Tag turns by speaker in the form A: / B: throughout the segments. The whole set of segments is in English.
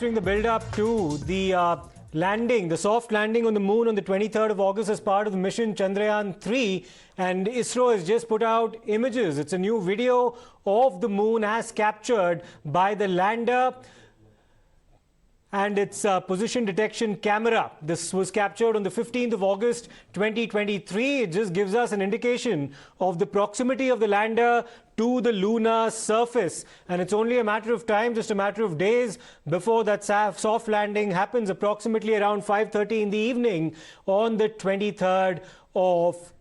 A: capturing the build-up to the landing, the soft landing on the moon on the 23rd of August as part of the mission Chandrayaan-3. And ISRO has just put out images. It's a new video of the moon as captured by the lander and its position detection camera. This was captured on the 15th of August 2023. It just gives us an indication of the proximity of the lander to the lunar surface. And it's only a matter of time, just a matter of days, before that soft landing happens, approximately around 5:30 in the evening on the 23rd of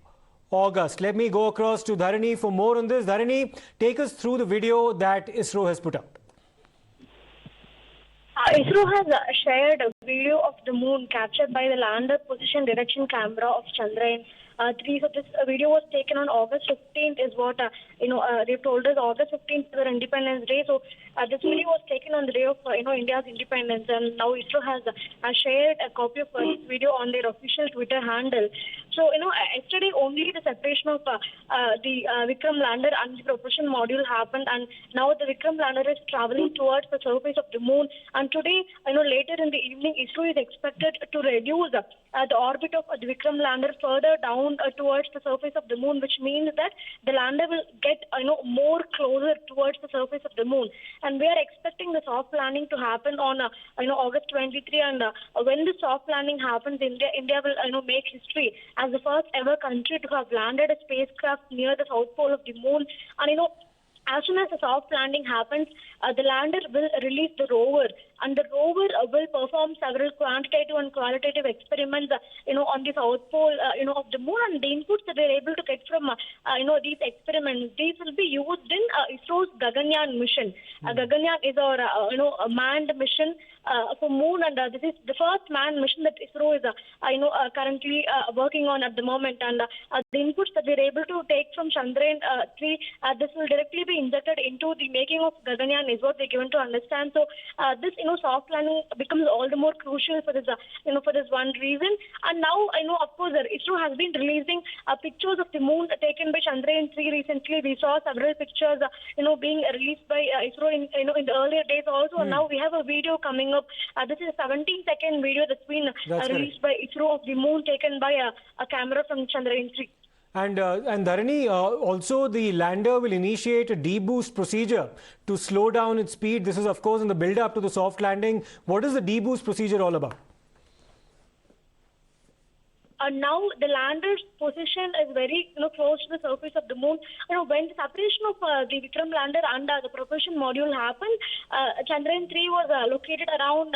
A: August. Let me go across to Dharani for more on this. Dharani, take us through the video that ISRO has put out.
B: ISRO has shared a video of the moon captured by the lander position detection camera of Chandrayaan-3. So this video was taken on August 15th is what, they've told us August 15th is our Independence Day. So this video was taken on the day of, India's independence. And now ISRO has shared a copy of this video on their official Twitter handle. So, yesterday only the separation of the Vikram Lander and the propulsion module happened. And now the Vikram Lander is traveling towards the surface of the moon. And today, later in the evening, ISRO is expected to reduce the orbit of the Vikram Lander further down towards the surface of the moon, which means that the lander will get, more closer towards the surface of the moon. And we are expecting the soft landing to happen on, August 23. And when the soft landing happens, India will, make history as the first ever country to have landed a spacecraft near the south pole of the moon. And, as soon as the soft landing happens, the lander will release the rover, and the rover will perform several quantitative and qualitative experiments, on the south pole, of the moon, and the inputs that they're able to get from, these experiments, these will be used in ISRO's Gaganyaan mission. Gaganyaan is our, a manned mission for moon, and this is the first manned mission that ISRO is, currently working on at the moment. And the inputs that we're able to take from Chandrayaan-3, this will directly be injected into the making of Gaganyaan is what we're given to understand. So this, soft landing becomes all the more crucial for this, for this one reason. And now, of course, ISRO has been releasing pictures of the moon taken by Chandrayaan-3 recently. We saw several pictures, being released by ISRO in the earlier days also. And now we have a video coming up. This is a 17-second video that's been released by ISRO of the moon taken by a camera from Chandrayaan-3.
A: And Dharani, also the lander will initiate a deboost procedure to slow down its speed. This is, of course, in the build-up to the soft landing. What is the deboost procedure all about?
B: Now the lander's position is very close to the surface of the moon. When the separation of the Vikram lander and the propulsion module happened, Chandrayaan-3 was located around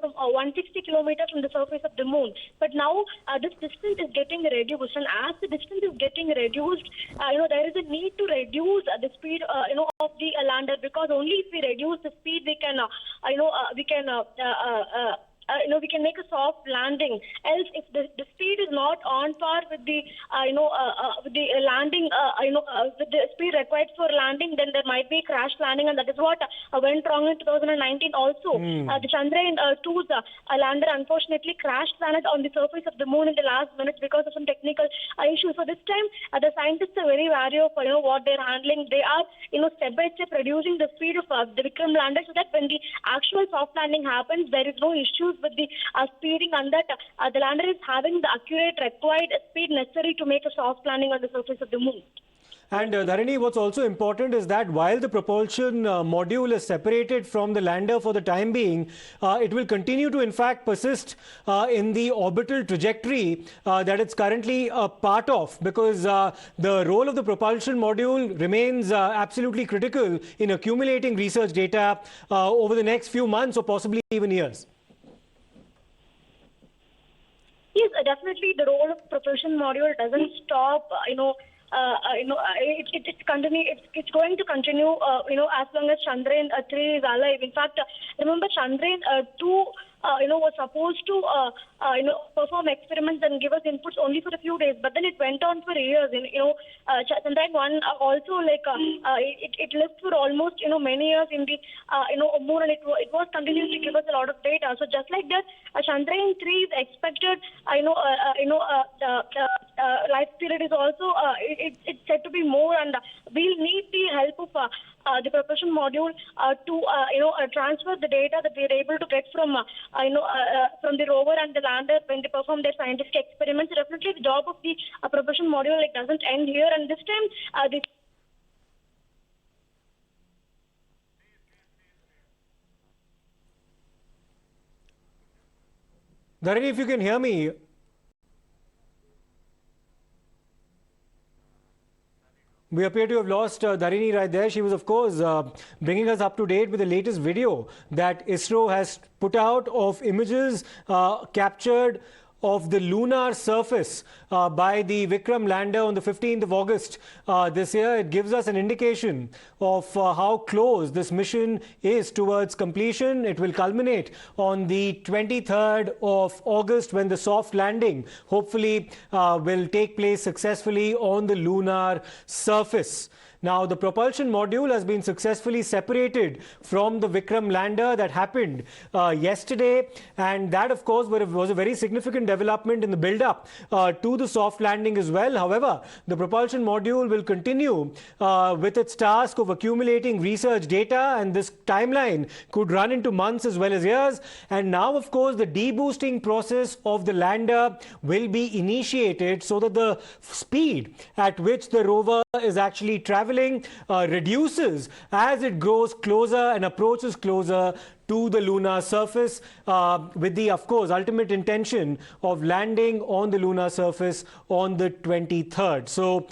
B: from 160 kilometers from the surface of the moon. But now this distance is getting reduced, and as the distance is getting reduced, there is a need to reduce the speed of the lander, because only if we reduce the speed we can we can make a soft landing. Else, if the speed is not on par with the with the landing, with the speed required for landing, then there might be crash landing, and that is what went wrong in 2019. Also, the Chandrayaan-2's lander unfortunately crash landed on the surface of the moon in the last minutes because of some technical issues. So this time, the scientists are very wary of what they're handling. They are step by step reducing the speed of the Vikram lander, so that when the actual soft landing happens, there is no issues with the speeding, and that the lander is having the accurate required speed necessary to make a soft landing on the surface of the moon.
A: And Dharani, what's also important is that while the propulsion module is separated from the lander for the time being, it will continue to in fact persist in the orbital trajectory that it's currently a part of, because the role of the propulsion module remains absolutely critical in accumulating research data over the next few months or possibly even years.
B: Yes, definitely the role of propulsion module doesn't stop, it's going to continue, as long as Chandrayaan-3 is alive. In fact, remember Chandrayaan-2 was supposed to, perform experiments and give us inputs only for a few days, but then it went on for years. Chandrayaan-1 also, it lived for almost, many years in the, moon, and it was continuing to give us a lot of data. So just like that, Chandrayaan-3 is expected, life period is also, it's said to be more, and we'll need the help of the propulsion module to transfer the data that we are able to get from from the rover and the lander when they perform their scientific experiments. Definitely, the job of the propulsion module doesn't end here, and this time the
A: Dharini, if you can hear me. We appear to have lost Dharini right there. She was, of course, bringing us up to date with the latest video that ISRO has put out of images captured of the lunar surface by the Vikram lander on the 15th of August this year. It gives us an indication of how close this mission is towards completion. It will culminate on the 23rd of August when the soft landing hopefully will take place successfully on the lunar surface. Now, the propulsion module has been successfully separated from the Vikram lander. That happened yesterday, and that, of course, was a very significant development in the build-up to the soft landing as well. However, the propulsion module will continue with its task of accumulating research data, and this timeline could run into months as well as years. And now, of course, the deboosting process of the lander will be initiated so that the speed at which the rover is actually traveling reduces as it grows closer and approaches closer to the lunar surface, with the, of course, ultimate intention of landing on the lunar surface on the 23rd. So,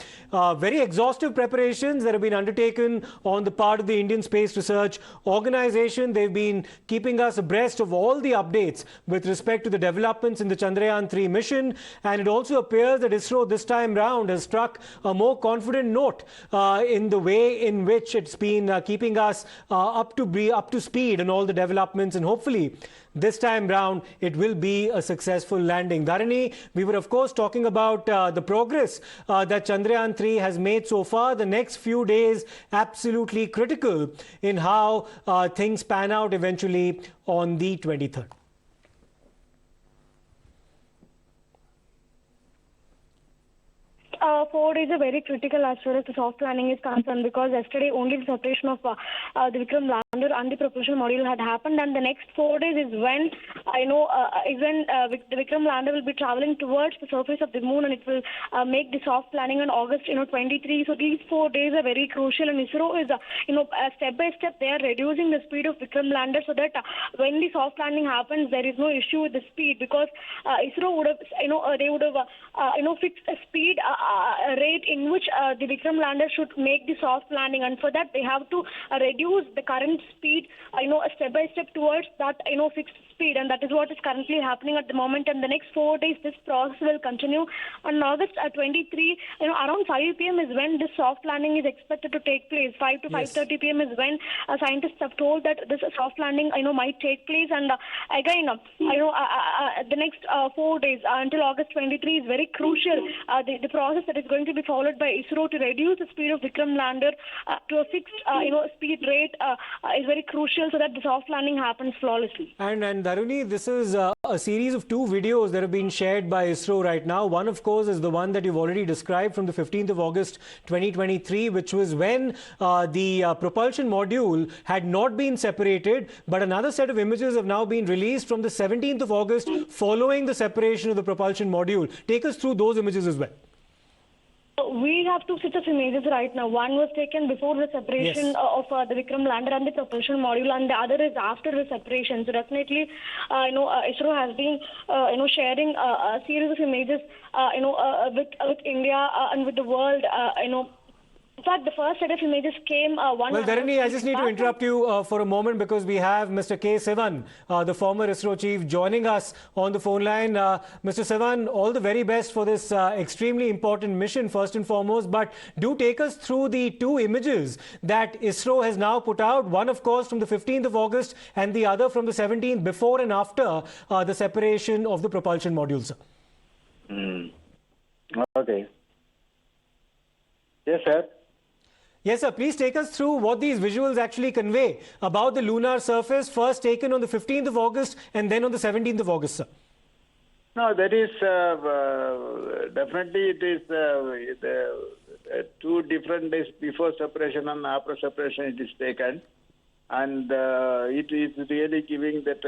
A: very exhaustive preparations that have been undertaken on the part of the Indian Space Research Organization. They've been keeping us abreast of all the updates with respect to the developments in the Chandrayaan-3 mission, and it also appears that ISRO this time round has struck a more confident note in the way in which it's been keeping us up to speed on all the developments, and hopefully this time round it will be a successful landing. Dharini, we were of course talking about the progress that Chandrayaan-3 has made so far. The next few days absolutely critical in how things pan out eventually on the 23rd.
B: 4 days are very critical as far as the soft landing is concerned, because yesterday only the separation of the Vikram lander and the propulsion module had happened, and the next 4 days is when the Vikram lander will be traveling towards the surface of the moon, and it will make the soft landing on August 23. So these 4 days are very crucial, and ISRO is step by step they are reducing the speed of Vikram lander so that when the soft landing happens there is no issue with the speed, because ISRO would have they would have fixed a speed rate in which the Vikram lander should make the soft landing, and for that they have to reduce the current speed step by step towards that fixed speed, and that is what is currently happening at the moment. And the next 4 days this process will continue. On August 23, around 5 p.m. is when this soft landing is expected to take place. 5 to 5:30 p.m. is when scientists have told that this soft landing might take place, and again the next 4 days until August 23 is very crucial. The process that is going to be followed by ISRO to reduce the speed of Vikram lander to a fixed speed rate is very crucial so that the soft landing happens flawlessly.
A: And Dharini, this is a series of 2 videos that have been shared by ISRO right now. One, of course, is the one that you've already described from the 15th of August 2023, which was when the propulsion module had not been separated, but another set of images have now been released from the 17th of August following the separation of the propulsion module. Take us through those images as well.
B: We have 2 sets of images right now. One was taken before the separation of the Vikram lander and the propulsion module, and the other is after the separation. So definitely, ISRO has been, sharing a series of images, with India and with the world, In fact, the first set of images came one.
A: Well, Dharini, I just need to interrupt you for a moment because we have Mr. K Sivan, the former ISRO chief, joining us on the phone line. Mr. Sivan, all the very best for this extremely important mission, first and foremost. But do take us through the 2 images that ISRO has now put out. One, of course, from the 15th of August and the other from the 17th, before and after the separation of the propulsion modules.
C: Okay. Yes, sir.
A: Yes, sir. Please take us through what these visuals actually convey about the lunar surface, first taken on the 15th of August and then on the 17th of August, sir.
C: No, that is definitely it is 2 different days before separation and after separation it is taken, and it is really giving that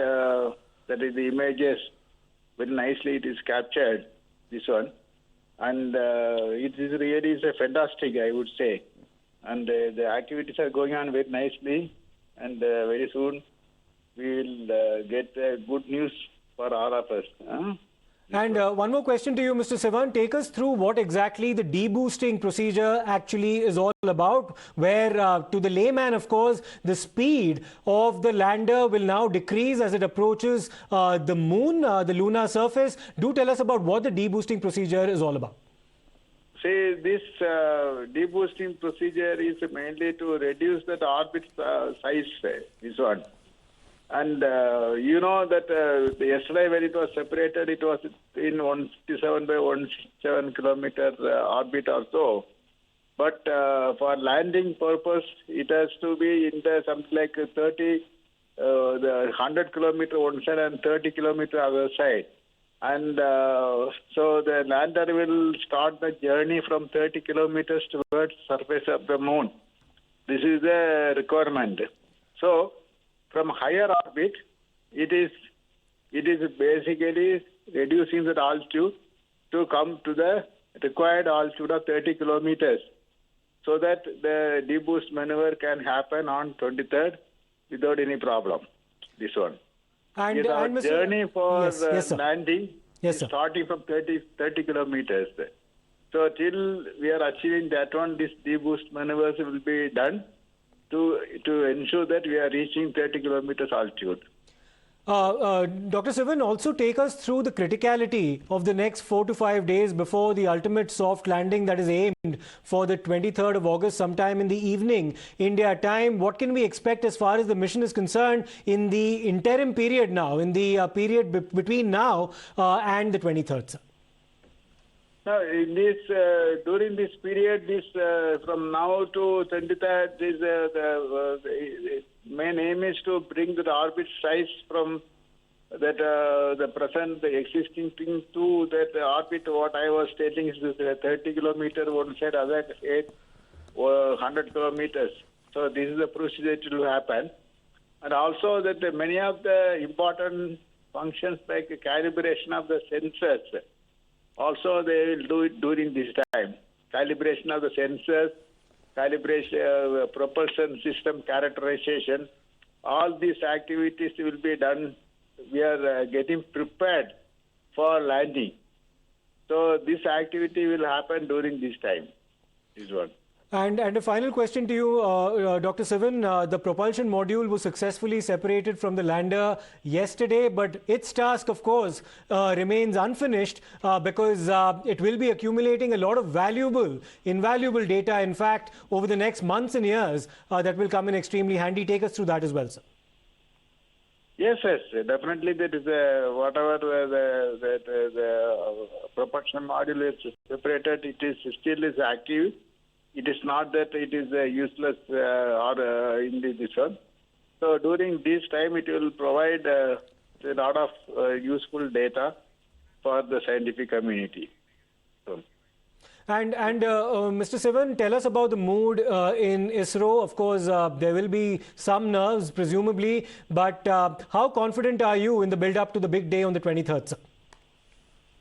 C: the images very nicely. It is captured, this one, and it is really is a fantastic, I would say, and the activities are going on very nicely, and very soon we will get good news for all of us.
A: And one more question to you, Mr. Sivan. Take us through what exactly the deboosting procedure actually is all about, where to the layman, of course, the speed of the lander will now decrease as it approaches the moon, the lunar surface. Do tell us about what the deboosting procedure is all about.
C: See, this deboosting procedure is mainly to reduce that orbit size, this one. And you know that yesterday when it was separated, it was in 157 by 167 kilometer orbit or so. But for landing purpose, it has to be in the something like 30, the 100 kilometer one side and 30 kilometer other side. And so the lander will start the journey from 30 kilometers towards surface of the moon. This is the requirement. So from higher orbit, it is basically reducing the altitude to come to the required altitude of 30 kilometers, so that the deboost maneuver can happen on 23rd without any problem. This one.
A: And Mr.
C: journey for
A: yes,
C: landing is starting from 30 kilometers. So till we are achieving that one, this deboost maneuvers will be done to ensure that we are reaching 30 kilometers altitude.
A: Dr. Sivan, also take us through the criticality of the next 4 to 5 days before the ultimate soft landing that is aimed for the 23rd of August, sometime in the evening, India time. What can we expect as far as the mission is concerned in the interim period now, in the period between now and the 23rd, sir?
C: No, in this during this period, this from now to 23rd, the main aim is to bring the orbit size from that the existing thing to that orbit. What I was stating is 30 kilometer one side, other 100 kilometers. So this is the procedure it will happen, and also that many of the important functions like calibration of the sensors. Also, they will do it during this time. Calibration of the sensors, calibration, propulsion system characterization, all these activities will be done. We are getting prepared for landing. So this activity will happen during this time. This one.
A: And a final question to you, Dr. Sivan. The propulsion module was successfully separated from the lander yesterday, but its task, of course, remains unfinished because it will be accumulating a lot of invaluable data, in fact, over the next months and years that will come in extremely handy. Take us through that as well, sir.
C: Yes, definitely. That is whatever the propulsion module is separated, it is still is active. It is not that it is useless or in this one. So during this time, it will provide a lot of useful data for the scientific community. So.
A: And Mr. Sivan, tell us about the mood in ISRO. Of course, there will be some nerves, presumably, but how confident are you in the build-up to the big day on the 23rd, sir?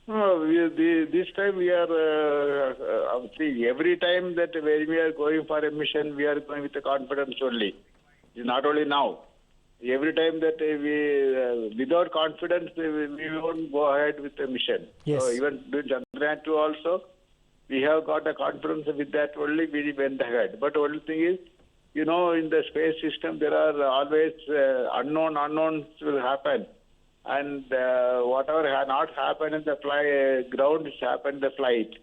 C: This time we are, every time that when we are going for a mission, we are going with the confidence only. Not only now. Every time that we, without confidence, we won't go ahead with the mission.
A: Yes.
C: So even during Chandrayaan-3 also, we have got a confidence with that only, we went ahead. But only thing is, you know, in the space system, there are always unknowns will happen. And whatever had not happened in the ground, has happened in the flight.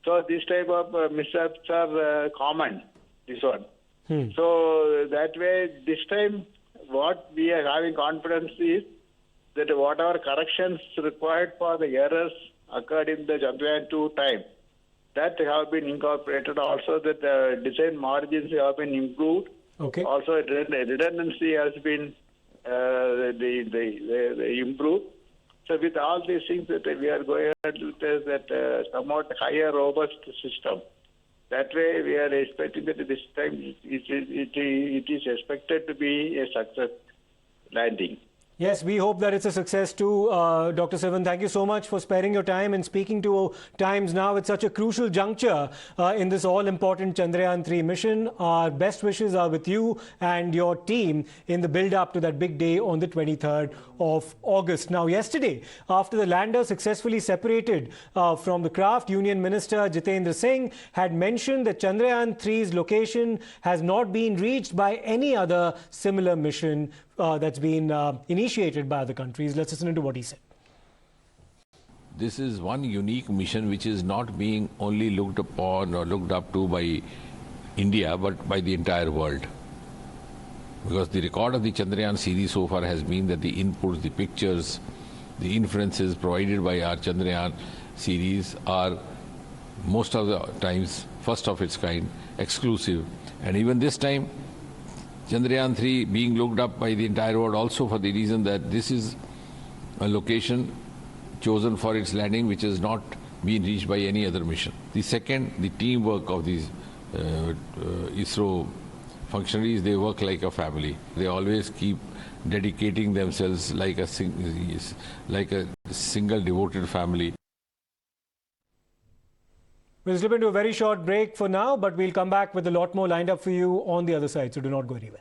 C: So this type of mishaps are common, this one. So that way, this time, what we are having confidence is that whatever corrections required for the errors occurred in the Chandrayaan-2 time, that have been incorporated. Also, that design margins have been improved.
A: Okay.
C: Also, redundancy has been improved. So with all these things that we are going ahead with that somewhat higher robust system, That way, we are expecting that this time it is expected to be a success landing.
A: Yes, we hope that it's a success too, Dr. Sivan. Thank you so much for sparing your time and speaking to Times Now at such a crucial juncture in this all-important Chandrayaan-3 mission. Our best wishes are with you and your team in the build-up to that big day on the 23rd of August. Now, yesterday, after the lander successfully separated from the craft, Union Minister Jitendra Singh had mentioned that Chandrayaan-3's location has not been reached by any other similar mission that's been initiated by other countries. Let's listen to what he said.
D: This is one unique mission which is not being only looked upon or looked up to by India, but by the entire world. Because the record of the Chandrayaan series so far has been that the inputs, the pictures, the inferences provided by our Chandrayaan series are most of the times first of its kind, exclusive. And even this time, Chandrayaan-3 being looked up by the entire world also for the reason that this is a location chosen for its landing which has not been reached by any other mission. The second, the teamwork of these ISRO functionaries, they work like a family. They always keep dedicating themselves like a single devoted family.
A: We'll slip into a very short break for now, but we'll come back with a lot more lined up for you on the other side, so do not go anywhere.